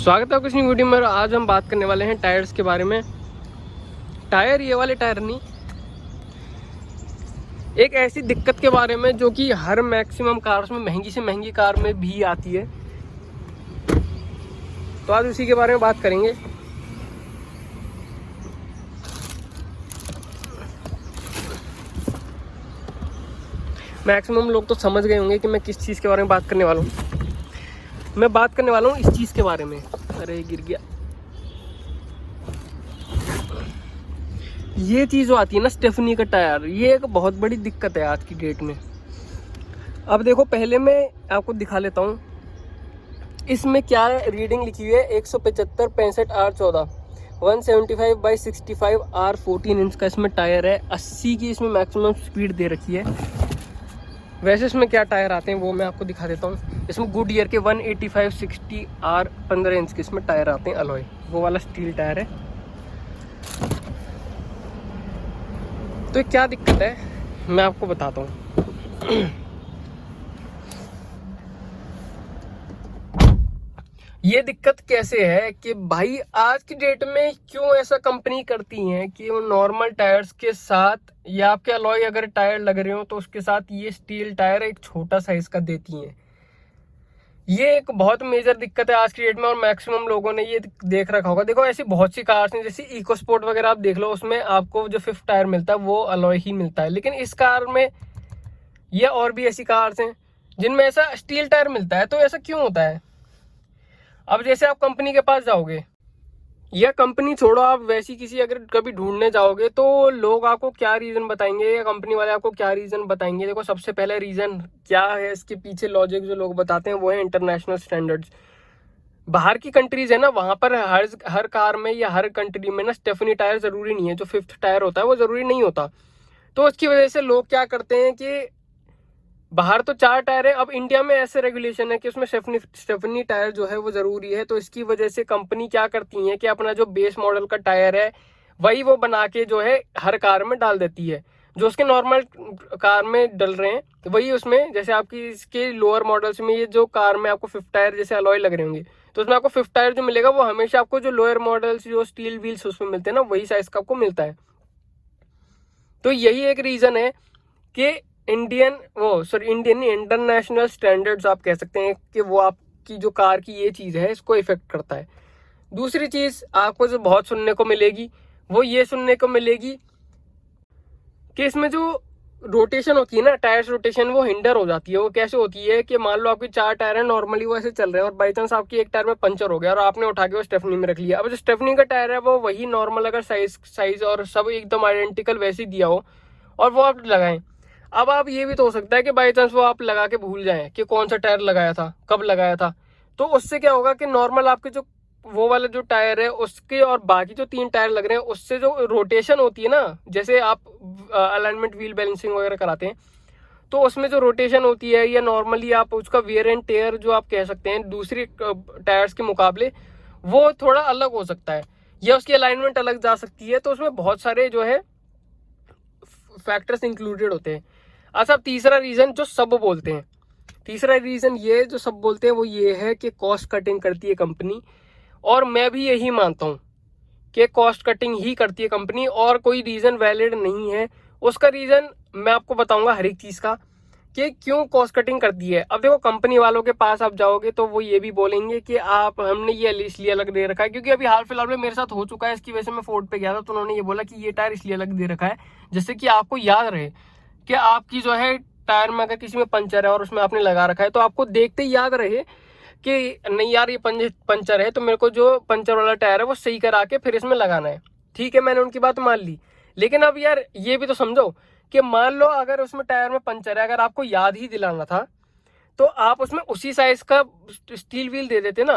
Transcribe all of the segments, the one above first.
स्वागत है आपको इस नई वीडियो में। आज हम बात करने वाले हैं टायर्स के बारे में। टायर, ये वाले टायर नहीं, एक ऐसी दिक्कत के बारे में जो कि हर मैक्सिमम कार्स में, महंगी से महंगी कार में भी आती है। तो आज उसी के बारे में बात करेंगे। मैक्सिमम लोग तो समझ गए होंगे कि मैं किस चीज़ के बारे में बात करने वाला हूँ। मैं बात करने वाला हूँ इस चीज़ के बारे में। अरे गिर गया। ये चीज़ जो आती है ना, स्टेफनी का टायर, ये एक बहुत बड़ी दिक्कत है आज की डेट में। अब देखो, पहले मैं आपको दिखा लेता हूँ इसमें क्या रीडिंग लिखी हुई है। 175 65 R14 175 बाई 65 R14 इंच का इसमें टायर है। 80 की इसमें मैक्सिमम स्पीड दे रखी है। वैसे इसमें क्या टायर आते हैं वो मैं आपको दिखा देता हूँ। इसमें गुडईयर के 185 60 R 15 इंच के इसमें टायर आते हैं, अलॉय, वो वाला स्टील टायर है। तो क्या दिक्कत है मैं आपको बताता हूँ। ये दिक्कत कैसे है कि भाई आज की डेट में क्यों ऐसा कंपनी करती हैं कि वो नॉर्मल टायर्स के साथ, या आपके अलॉय अगर टायर लग रहे हो तो उसके साथ ये स्टील टायर एक छोटा साइज का देती हैं। ये एक बहुत मेजर दिक्कत है आज की डेट में, और मैक्सिमम लोगों ने ये देख रखा होगा। देखो, ऐसी बहुत सी कार्स हैं, जैसे इको स्पोर्ट वगैरह आप देख लो, उसमें आपको जो 5th टायर मिलता है वो अलॉय ही मिलता है। लेकिन इस कार में, या और भी ऐसी कार्स हैं जिनमें ऐसा स्टील टायर मिलता है। तो ऐसा क्यों होता है? अब जैसे आप कंपनी के पास जाओगे, या कंपनी छोड़ो, आप वैसी किसी अगर कभी ढूंढने जाओगे तो लोग आपको क्या रीज़न बताएंगे, या कंपनी वाले आपको क्या रीज़न बताएंगे? देखो, सबसे पहले रीज़न क्या है इसके पीछे, लॉजिक जो लोग बताते हैं वो है इंटरनेशनल स्टैंडर्ड्स। बाहर की कंट्रीज है ना, वहाँ पर हर कार में या हर कंट्री में ना स्टेफनी टायर ज़रूरी नहीं है। जो 5th टायर होता है वो ज़रूरी नहीं होता। तो उसकी वजह से लोग क्या करते हैं कि बाहर तो 4 टायर है, अब इंडिया में ऐसे रेगुलेशन है कि उसमें स्टेफनी टायर जो है वो ज़रूरी है। तो इसकी वजह से कंपनी क्या करती है कि अपना जो बेस मॉडल का टायर है वही वो बना के जो है हर कार में डाल देती है। जो उसके नॉर्मल कार में डल रहे हैं वही उसमें, जैसे आपकी इसके लोअर मॉडल्स में, ये जो कार में आपको 5th टायर जैसे अलॉय लग रहे होंगे, तो उसमें आपको 5th टायर जो मिलेगा वो हमेशा आपको जो लोअर मॉडल्स जो स्टील व्हील्स उसमें मिलते हैं ना, वही साइज का आपको मिलता है। तो यही एक रीज़न है कि इंडियन इंटरनेशनल स्टैंडर्ड्स आप कह सकते हैं कि वो आपकी जो कार की ये चीज़ है इसको इफेक्ट करता है। दूसरी चीज़ आपको जो बहुत सुनने को मिलेगी वो ये सुनने को मिलेगी कि इसमें जो रोटेशन होती है ना, टायर्स रोटेशन, वो हिंडर हो जाती है। वो कैसे होती है कि मान लो आपके 4 टायर है, नॉर्मली वो ऐसे चल रहे हैं, और बाई चांस आपकी एक टायर में पंचर हो गया और आपने उठा के वो स्टेफनी में रख लिया। अब जो स्टेफनी का टायर है वो वही नॉर्मल, अगर साइज और सब एकदम आइडेंटिकल वैसे ही दिया हो और वो आप लगाएं। अब आप ये भी तो हो सकता है कि बाई चांस वो आप लगा के भूल जाएं कि कौन सा टायर लगाया था, कब लगाया था। तो उससे क्या होगा कि नॉर्मल आपके जो वो वाला जो टायर है उसके और बाकी जो 3 टायर लग रहे हैं उससे जो रोटेशन होती है ना, जैसे आप अलाइनमेंट व्हील बैलेंसिंग वगैरह कराते हैं, तो उसमें जो रोटेशन होती है, या नॉर्मली आप उसका वेयर एंड टेयर जो आप कह सकते हैं दूसरी टायर्स के मुकाबले, वो थोड़ा अलग हो सकता है, या उसकी अलाइनमेंट अलग जा सकती है। तो उसमें बहुत सारे जो है फैक्टर्स इंक्लूडेड होते हैं। अच्छा, तीसरा रीज़न जो सब बोलते हैं, तीसरा रीज़न ये जो सब बोलते हैं वो ये है कि कॉस्ट कटिंग करती है कंपनी। और मैं भी यही मानता हूँ कि कॉस्ट कटिंग ही करती है कंपनी, और कोई रीज़न वैलिड नहीं है। उसका रीज़न मैं आपको बताऊंगा हर एक चीज़ का कि क्यों कॉस्ट कटिंग करती है। अब देखो, कंपनी वालों के पास आप जाओगे तो वो ये भी बोलेंगे कि आप, हमने ये इसलिए अलग दे रखा है, क्योंकि अभी हाल फिलहाल में मेरे साथ हो चुका है। इसकी वजह से मैं फोर्ड पे गया था तो उन्होंने ये बोला कि ये टायर इसलिए अलग दे रखा है जिससे कि आपको याद रहे कि आपकी जो है टायर में अगर किसी में पंचर है और उसमें आपने लगा रखा है, तो आपको देखते ही याद रहे कि नहीं यार, ये पंचर है तो मेरे को जो पंचर वाला टायर है वो सही करा के फिर इसमें लगाना है। ठीक है, मैंने उनकी बात मान ली। लेकिन अब यार ये भी तो समझो कि मान लो अगर उसमें टायर में पंचर है, अगर आपको याद ही दिलाना था तो आप उसमें उसी साइज का स्टील व्हील दे देते ना।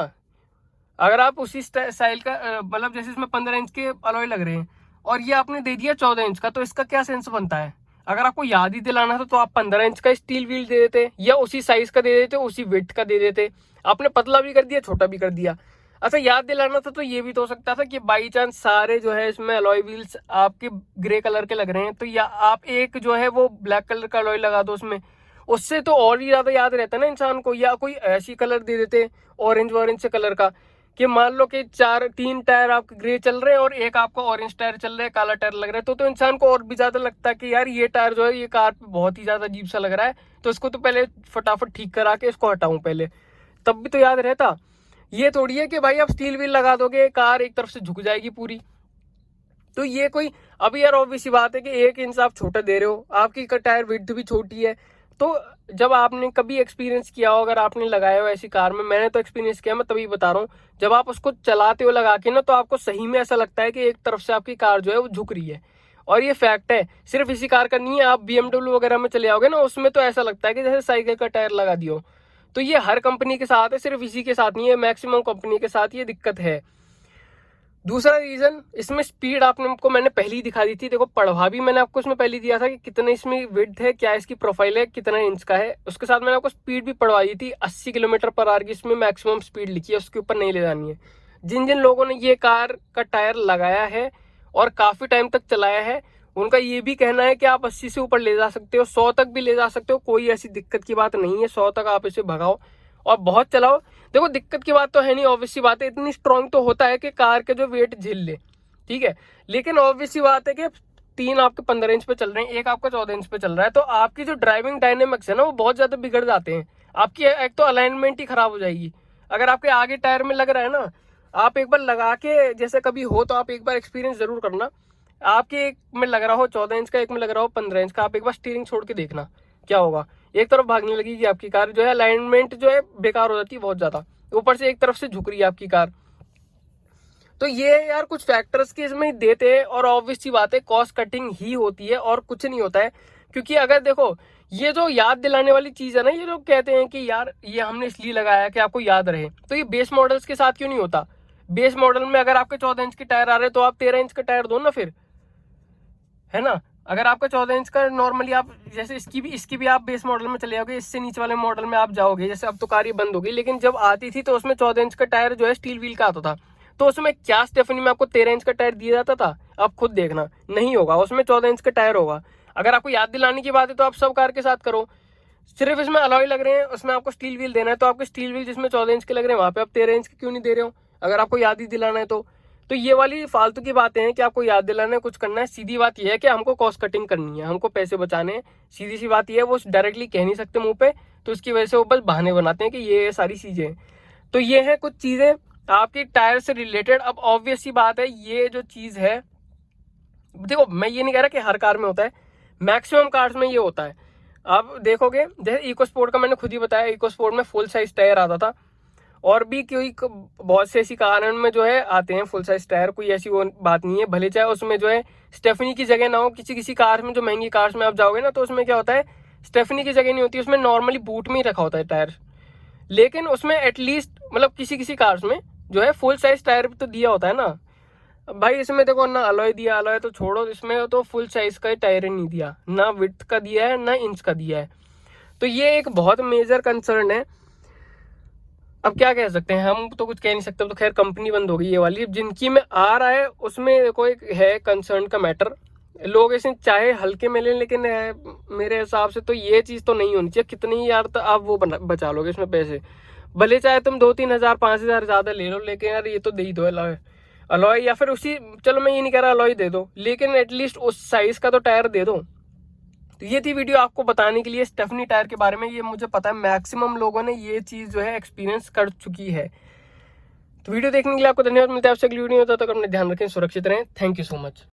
अगर आप उसी स्टाइल का, मतलब जैसे इसमें 15 इंच के अलॉय लग रहे हैं और ये आपने दे दिया 14 इंच का, तो इसका क्या सेंस बनता है? अगर आपको याद ही दिलाना था तो आप 15 इंच का स्टील व्हील दे देते, या उसी साइज का दे देते, उसी विड्थ का दे देते। आपने पतला भी कर दिया, छोटा भी कर दिया। अच्छा, याद दिलाना था तो ये भी तो हो सकता था कि बाई चांस सारे जो है इसमें अलॉय व्हील्स आपके ग्रे कलर के लग रहे हैं, तो या आप एक जो है वो ब्लैक कलर का अलॉय लगा दो उसमें, उससे तो और ही ज्यादा याद रहता है ना इंसान को। या कोई ऐसी कलर दे देते ऑरेंज से कलर का कि मान लो कि 3 टायर आपके ग्रे चल रहे हैं और एक आपका ऑरेंज टायर चल रहा है, काला टायर लग रहा है, तो इंसान को और भी ज्यादा लगता है कि यार ये टायर जो है ये कार पे बहुत ही ज्यादा अजीब सा लग रहा है, तो इसको तो पहले फटाफट ठीक करा के इसको हटाऊं पहले, तब भी तो याद रहता। ये थोड़ी है कि भाई आप स्टील व्हील लगा दोगे कार एक तरफ से झुक जाएगी पूरी। तो ये कोई, अभी यार ऑब्वियस सी बात है कि 1 इंच आप छोटा दे रहे हो, आपकी टायर विड्थ भी छोटी है। तो जब आपने कभी एक्सपीरियंस किया हो, अगर आपने लगाया हो ऐसी कार में, मैंने तो एक्सपीरियंस किया, मैं तभी बता रहा हूँ, जब आप उसको चलाते हो लगा के ना, तो आपको सही में ऐसा लगता है कि एक तरफ से आपकी कार जो है वो झुक रही है। और ये फैक्ट है, सिर्फ इसी कार का नहीं है, आप BMW वगैरह में चले आओगे ना, उसमें तो ऐसा लगता है कि जैसे साइकिल का टायर लगा दियो। तो ये हर कंपनी के साथ है, सिर्फ इसी के साथ नहीं है, मैक्सिमम कंपनी के साथ ये दिक्कत है। दूसरा रीजन, इसमें स्पीड आपको मैंने पहले ही दिखा दी थी, देखो पढ़वा भी मैंने आपको इसमें पहले दिया था कि कितना इसमें विड्थ है, क्या इसकी प्रोफाइल है, कितना इंच का है। उसके साथ मैंने आपको स्पीड भी पढ़वा दी थी, 80 किलोमीटर/आवर की इसमें मैक्सिमम स्पीड लिखी है, उसके ऊपर नहीं ले जानी है। जिन जिन लोगों ने ये कार का टायर लगाया है और काफी टाइम तक चलाया है, उनका ये भी कहना है कि आप 80 से ऊपर ले जा सकते हो, 100 तक भी ले जा सकते हो, कोई ऐसी दिक्कत की बात नहीं है। 100 तक आप इसे भगाओ और बहुत चलाओ, देखो दिक्कत की बात तो है नहीं, ऑब्वियस सी बात है, इतनी स्ट्रांग तो होता है कि कार के जो वेट झेल ले, ठीक है। लेकिन ऑब्वियस सी बात है कि 3 आपके 15 इंच पे चल रहे हैं, एक आपका 14 इंच पे चल रहा है, तो आपकी जो ड्राइविंग डायनेमिक्स है ना, वो बहुत ज्यादा बिगड़ जाते हैं। आपकी एक तो अलाइनमेंट ही खराब हो जाएगी। अगर आपके आगे टायर में लग रहा है ना, आप एक बार लगा के, जैसे कभी हो तो आप एक बार एक्सपीरियंस जरूर करना, आपके एक में लग रहा हो 14 इंच का, एक में लग रहा हो 15 इंच का, आप एक बार स्टीयरिंग छोड़ के देखना क्या होगा। एक तरफ भागने लगेगी आपकी कार, जो है अलाइनमेंट जो है बेकार हो जाती है बहुत ज्यादा, ऊपर से एक तरफ से झुक रही है आपकी कार। तो ये यार कुछ फैक्टर्स के इसमें देते हैं, और ऑब्वियस सी बात है कॉस्ट कटिंग ही होती है और कुछ नहीं होता है। क्योंकि अगर देखो, ये जो याद दिलाने वाली चीज है ना, ये लोग कहते हैं कि यार ये हमने इसलिए लगाया कि आपको याद रहे, तो ये बेस मॉडल्स के साथ क्यों नहीं होता। बेस मॉडल में अगर आपके 14 इंच के टायर आ रहे हैं, तो आप 13 इंच का टायर दो ना फिर, है ना। अगर आपका 14 इंच का नॉर्मली, आप जैसे इसकी भी आप बेस मॉडल में चले जाओगे, इससे नीचे वाले मॉडल में आप जाओगे, जैसे अब तो कार ये बंद हो गई, लेकिन जब आती थी तो उसमें 14 इंच का टायर जो है स्टील व्हील का आता था। तो उसमें क्या स्टेफनी में आपको 13 इंच का टायर दिया जाता था, आप खुद देखना, नहीं होगा, उसमें 14 इंच का टायर होगा। अगर आपको याद दिलाने की बात है तो आप सब कार के साथ करो, सिर्फ इसमें अलॉय लग रहे हैं, उसमें आपको स्टील व्हील देना है, तो आपके स्टील व्हील जिसमें 14 इंच के लग रहे हैं, वहां पे आप 13 इंच के क्यों नहीं दे रहे हो, अगर आपको याद ही दिलाना है तो ये वाली फालतू की बातें हैं कि आपको याद दिलाना है, कुछ करना है। सीधी बात यह है कि हमको कॉस्ट कटिंग करनी है, हमको पैसे बचाने हैं, सीधी सी बात यह है। वो डायरेक्टली कह नहीं सकते मुंह पे, तो इसकी वजह से वो बस बहाने बनाते हैं कि ये सारी चीजें। तो ये है कुछ चीजें आपकी टायर से रिलेटेड। अब ऑब्वियस सी बात है, ये जो चीज है, देखो मैं ये नहीं कह रहा कि हर कार में होता है, मैक्सिमम कार्स में ये होता है। आप देखोगे, जैसे इको स्पोर्ट का मैंने खुद ही बताया, इको स्पोर्ट में फुल साइज टायर आता था, और भी कोई बहुत से ऐसी कार में जो है आते हैं फुल साइज टायर, कोई ऐसी वो बात नहीं है। भले चाहे उसमें जो है स्टेफनी की जगह ना हो, किसी किसी कार में, जो महंगी कार्स में आप जाओगे ना, तो उसमें क्या होता है, स्टेफनी की जगह नहीं होती, उसमें नॉर्मली बूट में ही रखा होता है टायर। लेकिन उसमें एटलीस्ट, मतलब किसी किसी कार्स में जो है फुल साइज टायर भी तो दिया होता है ना भाई। इसमें देखो ना अलॉय दिया, अलॉय तो छोड़ो, इसमें तो फुल साइज का टायर ही नहीं दिया, ना विड्थ का दिया है ना इंच का दिया है। तो ये एक बहुत मेजर कंसर्न है। अब क्या कह सकते हैं, हम तो कुछ कह नहीं सकते, तो खैर कंपनी बंद हो गई ये वाली। जिनकी में आ रहा है उसमें देखो एक है कंसर्न का मैटर, लोग इसे चाहे हल्के में लें, लेकिन मेरे हिसाब से तो ये चीज तो नहीं होनी चाहिए। कितनी यार तो आप वो बचा लोगे इसमें पैसे, भले चाहे तुम 2-3 हजार 5 हजार ज्यादा ले लो, लेकिन यार ये तो दे ही दो अलॉय, अलॉय या फिर उसी, चलो मैं ये नहीं कह रहा अलॉय दे दो, लेकिन एटलीस्ट उस साइज का तो टायर दे दो। तो ये थी वीडियो आपको बताने के लिए स्टेफनी टायर के बारे में। ये मुझे पता है मैक्सिमम लोगों ने ये चीज जो है एक्सपीरियंस कर चुकी है। तो वीडियो देखने के लिए आपको धन्यवाद, मिलता है आपसे अगली वीडियो में, तब तक अपना ध्यान रखें, सुरक्षित रहें, थैंक यू सो मच।